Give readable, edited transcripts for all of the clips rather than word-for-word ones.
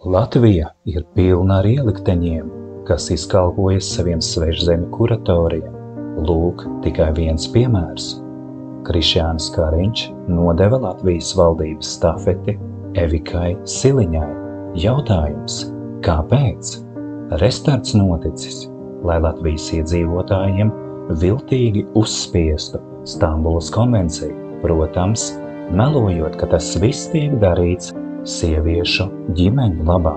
Latvija ir pilna ar ielikteņiem, kas izkalpojas saviem svešzemi kuratoriem. Lūk, tikai viens piemērs. Krišjānis Kariņš nodeva Latvijas valdības stafeti Evikai Siliņai. Jautājums, kāpēc? Restarts noticis, lai Latvijas iedzīvotājiem viltīgi uzspiestu Stambulas konvenciju, protams, melojot, ka tas viss tiek darīts sieviešu ģimeņu labā,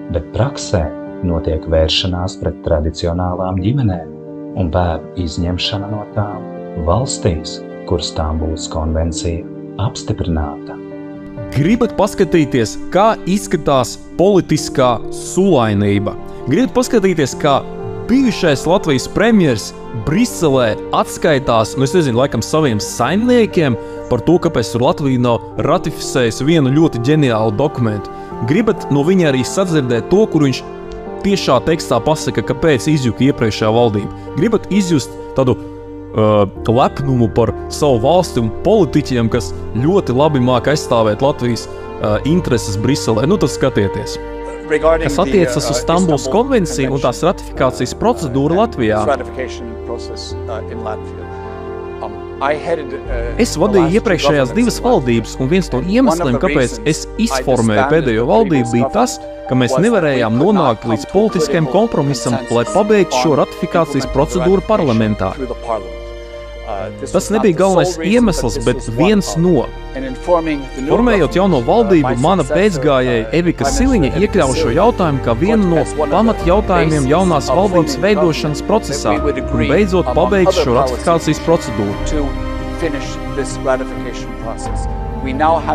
bet praksē notiek vēršanās pret tradicionālām ģimenēm un bērnu izņemšana no tām valstīs, kur Stambulas konvencija apstiprināta. Gribat paskatīties, kā izskatās politiskā sulainība? Gribat paskatīties, kā bijušais Latvijas premjers Briselē atskaitās, laikam saviem saimniekiem par to, kāpēc Latvija nav ratificējusi vienu ļoti ģeniālu dokumentu. Gribat no viņa arī sadzirdēt to, kur viņš tiešā tekstā pasaka, kāpēc izjuka iepriekšējā valdība. Gribat izjust tādu lepnumu par savu valsti un politiķiem, kas ļoti labi māk aizstāvēt Latvijas intereses Briselē. Tad skatieties. Kas attiecas uz Stambulas konvenciju un tās ratifikācijas procedūru Latvijā. Es vadīju iepriekšējās divas valdības, un viens no iemesliem, kāpēc es izformēju pēdējo valdību, bija tas, ka mēs nevarējām nonākt līdz politiskajam kompromisam, lai pabeigtu šo ratifikācijas procedūru parlamentā. Tas nebija galvenais iemesls, bet viens no. Formējot jauno valdību, mana pēcgājēja Evika Siliņa iekļauj šo jautājumu kā vienu no pamatjautājumiem jaunās valdības veidošanas procesā un beidzot pabeigt šo ratifikācijas procedūru.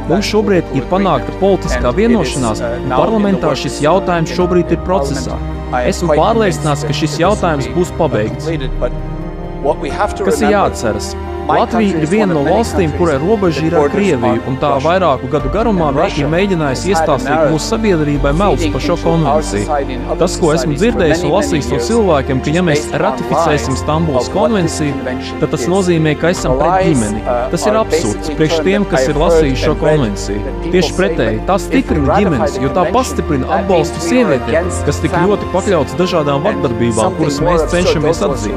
Mums šobrīd ir panākta politiskā vienošanās, un parlamentā šis jautājums šobrīd ir procesā. Esmu pārliecināts, ka šis jautājums būs pabeigts. Kas ir jāatceras? Latvija ir viena no valstīm, kurai robeža ir ar Krieviju, un tā vairāku gadu garumā ir mēģinājusi iestāstīt mūsu sabiedrībai melus par šo konvenciju. Tas, ko esmu dzirdējis un lasījis no cilvēkiem, ka ja mēs ratificēsim Stambulas konvenciju, tad tas nozīmē, ka esam pret ģimeni. Tas ir absurds priekš tiem, kas ir lasījuši šo konvenciju. Tieši pretēji, tā stiprina ģimenes, jo tā pastiprina atbalstu sievietēm, kas tik ļoti pakļauts dažādām vardarbībām, kuras mēs cenšamies atzīt.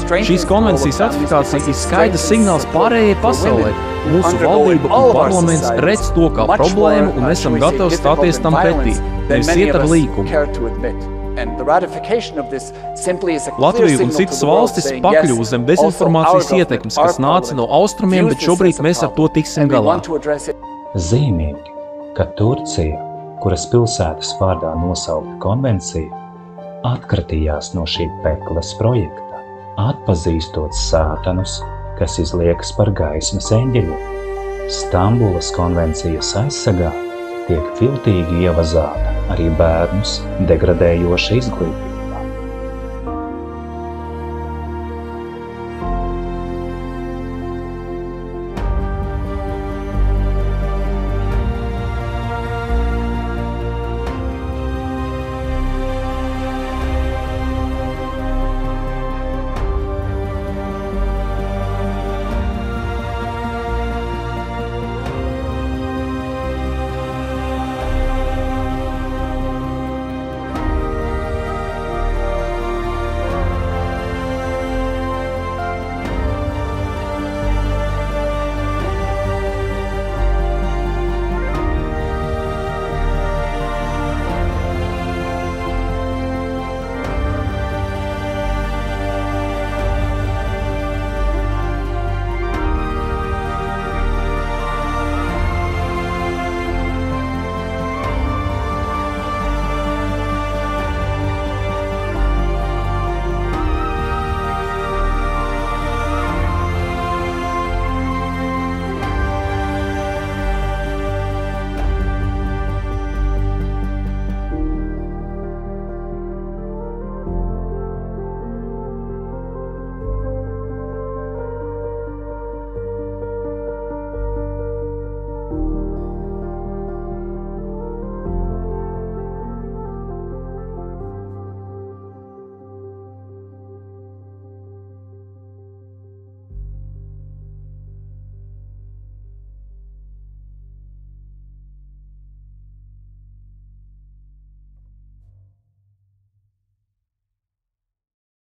Šīs konvencijas ratifikācija ir skaidrs signāls pārējai pasaulē. Mūsu valdība un parlaments redz to kā problēmu un esam gatavi stāties tam pretī, nevis iet ar līkumu. Latvija un citas valstis pakļuva zem dezinformācijas ietekmes, kas nāca no austrumiem, bet šobrīd mēs ar to tiksim galā. Zīmīgi, ka Turcija, kuras pilsētas vārdā nosaukta konvencija, atkratījās no šī pekles projekta, atpazīstot sātanus, kas izliekas par gaismas eņģeļiem. Stambulas konvencijas aizsargā tiek viltīgi ievazāta arī bērnus degradējoša izglītība.